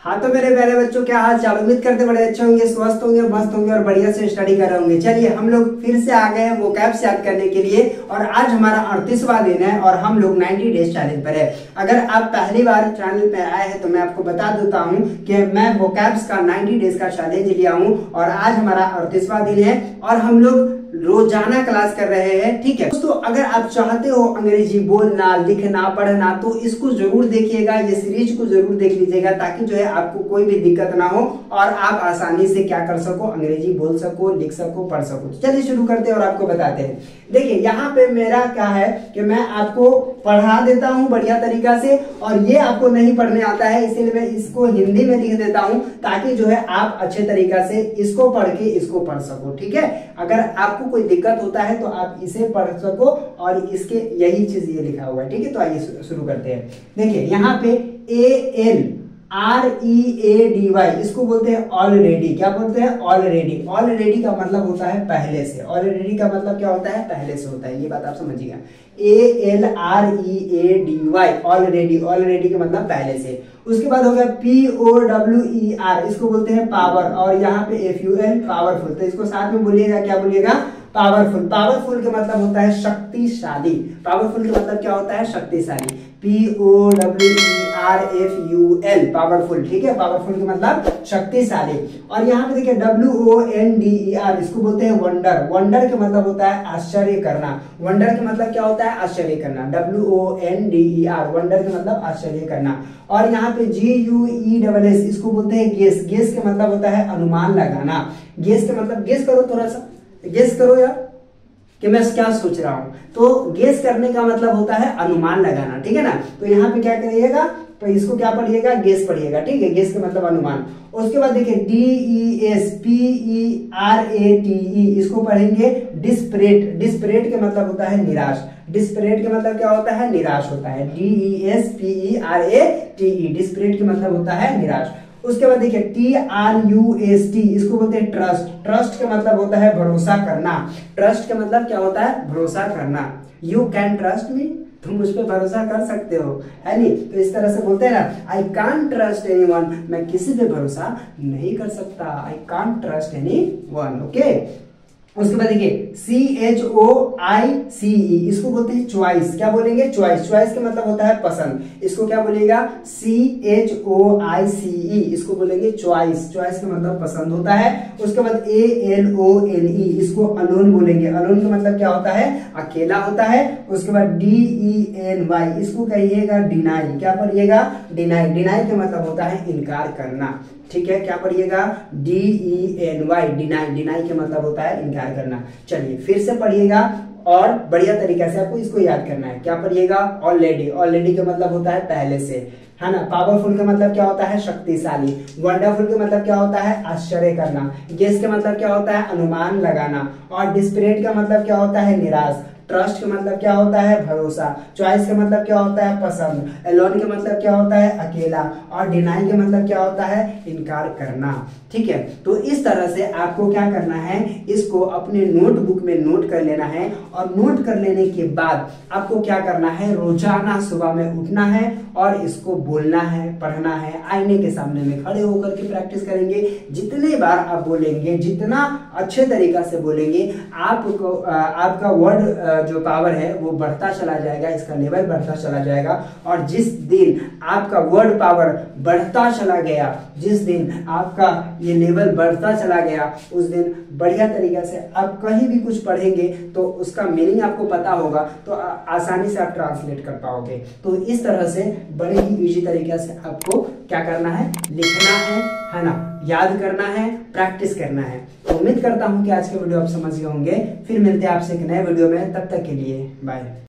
हाँ तो मेरे प्यारे बच्चों, क्या हाल चाल। उम्मीद करते बड़े अच्छे होंगे, स्वस्थ होंगे, मस्त होंगे और बढ़िया से स्टडी कर रहे होंगे। चलिए हम लोग फिर से आ गए हैं वोकैब्स याद करने के लिए और आज हमारा 38वां दिन है और हम लोग 90 डेज चैलेंज पर है। अगर आप पहली बार चैनल पे आए हैं तो मैं आपको बता देता हूँ कि मैं वोकैब्स का 90 डेज का चैलेंज लिया हूँ और आज हमारा 38वां दिन है और हम लोग रोजाना क्लास कर रहे हैं। ठीक है दोस्तों, अगर आप चाहते हो अंग्रेजी बोलना, लिखना, पढ़ना तो इसको जरूर देखिएगा, ये सीरीज को जरूर देख लीजिएगा ताकि जो है आपको कोई भी दिक्कत ना हो और आप आसानी से क्या कर सको, अंग्रेजी बोल सको, लिख सको, पढ़ सको। तो चलिए शुरू करते हैं और आपको बताते हैं। देखिए यहाँ पे मेरा क्या है कि मैं आपको पढ़ा देता हूँ बढ़िया तरीका से और ये आपको नहीं पढ़ने आता है, इसीलिए मैं इसको हिंदी में लिख देता हूँ ताकि जो है आप अच्छे तरीका से इसको पढ़ के इसको पढ़ सको। ठीक है, अगर आपको कोई दिक्कत होता है तो आप इसे पढ़ सको और इसके यही चीज ये लिखा हुआ है। ठीक है, तो आइए शुरू करते हैं। देखिए यहाँ पे ALREADY इसको बोलते हैं ऑलरेडी। क्या बोलते हैं? ऑलरेडी। ऑलरेडी का मतलब होता है पहले से। ऑलरेडी का मतलब क्या होता है? पहले से होता है, ये बात आप समझिएगा। ALREADY already. ऑलरेडी का मतलब पहले से। उसके बाद हो गया POWER, इसको बोलते हैं पावर और यहाँ पे FUL पावरफुल। तो इसको साथ में बोलिएगा, क्या बोलिएगा? पावरफुल। पावरफुल का मतलब होता है शक्तिशाली। पावरफुल का मतलब क्या होता है? शक्तिशाली। POWERFUL powerful. ठीक है, पावरफुल का मतलब शक्तिशाली। और यहाँ पे देखिए WONDER, इसको बोलते हैं वंडर। वंडर का मतलब होता है आश्चर्य करना। वंडर का मतलब क्या होता है? आश्चर्य करना। WONDER वंडर का मतलब आश्चर्य करना। और यहाँ पे GUESS इसको बोलते हैं गेस। गेस का मतलब होता है अनुमान लगाना। गेस का मतलब, गेस करो, थोड़ा सा गेस करो यार कि मैं क्या सोच रहा हूं। तो गेस करने का मतलब होता है अनुमान लगाना। ठीक है ना, तो यहाँ पे क्या करिएगा, तो इसको क्या पढ़िएगा? गेस पढ़िएगा। ठीक है, गेस का मतलब अनुमान। उसके बाद देखिए DESPERATE इसको पढ़ेंगे डिस्परेट। डिस्परेट का मतलब होता है निराश। डिस्परेट का मतलब क्या होता है? निराश होता है। DESPERATE डिस्परेट का मतलब होता है निराश। उसके बाद देखिए TRUST इसको बोलते हैं ट्रस्ट। ट्रस्ट का मतलब होता है भरोसा करना। ट्रस्ट का मतलब क्या होता है? भरोसा करना। यू कैन ट्रस्ट मी, तुम मुझ पर भरोसा कर सकते हो, है नहीं? तो इस तरह से बोलते हैं ना, आई कांट ट्रस्ट एनीवन, मैं किसी पे भरोसा नहीं कर सकता। I can't trust anyone. Okay, उसके बाद देखिए CHOICE इसको बोलते हैं चॉइस। क्या बोलेंगे? चॉइस। चॉइस का मतलब होता है पसंद। इसको क्या बोलेगा? CHOICE इसको बोलेंगे चॉइस। चॉइस का मतलब पसंद होता है। उसके बाद ALONE इसको अलोन बोलेंगे। अलोन का मतलब क्या होता है? अकेला होता है। उसके बाद DENY इसको कहिएगा डिनाई। क्या पढ़िएगा? डिनाई। डिनाई का मतलब होता है इनकार करना। ठीक है, क्या पढ़िएगा? DENY deny. डिनाई का मतलब होता है इनकार करना। चलिए फिर से पढ़िएगा और बढ़िया तरीका से आपको इसको याद करना है। क्या पढ़िएगा? ऑलरेडी। ऑलरेडी का मतलब होता है पहले से, है ना। पावरफुल का मतलब क्या होता है? शक्तिशाली। वंडरफुल का मतलब क्या होता है? आश्चर्य करना। गेस का मतलब क्या होता है? अनुमान लगाना। और डिस्परेट का मतलब क्या होता है? निराश। ट्रस्ट का मतलब क्या होता है? भरोसा। चॉइस का मतलब क्या होता है? पसंद। एलोन का मतलब क्या होता है? अकेला। और डिनाई का मतलब क्या होता है? इनकार करना। ठीक है, तो इस तरह से आपको क्या करना है, इसको अपने नोटबुक में नोट कर लेना है और नोट कर लेने के बाद आपको क्या करना है, रोजाना सुबह में उठना है और इसको बोलना है, पढ़ना है। आईने के सामने में खड़े होकर के प्रैक्टिस करेंगे। जितने बार आप बोलेंगे, जितना अच्छे तरीका से बोलेंगे, आपको आपका वर्ड जो पावर है वो बढ़ता चला जाएगा, इसका लेवल बढ़ता चला जाएगा। और जिस दिन आपका वर्ड पावर बढ़ता चला गया, जिस दिन आपका ये लेवल बढ़ता चला गया, उस दिन बढ़िया तरीका से आप कहीं भी कुछ पढ़ेंगे तो उसका मीनिंग आपको पता होगा, तो आसानी से आप ट्रांसलेट कर पाओगे। तो इस तरह से बड़े ही इजी तरीके से आपको क्या करना है, लिखना है ना, याद करना है, प्रैक्टिस करना है। तो उम्मीद करता हूं कि आज के वीडियो आप समझ गए होंगे। फिर मिलते हैं आपसे एक नए वीडियो में, तब तक के लिए बाय।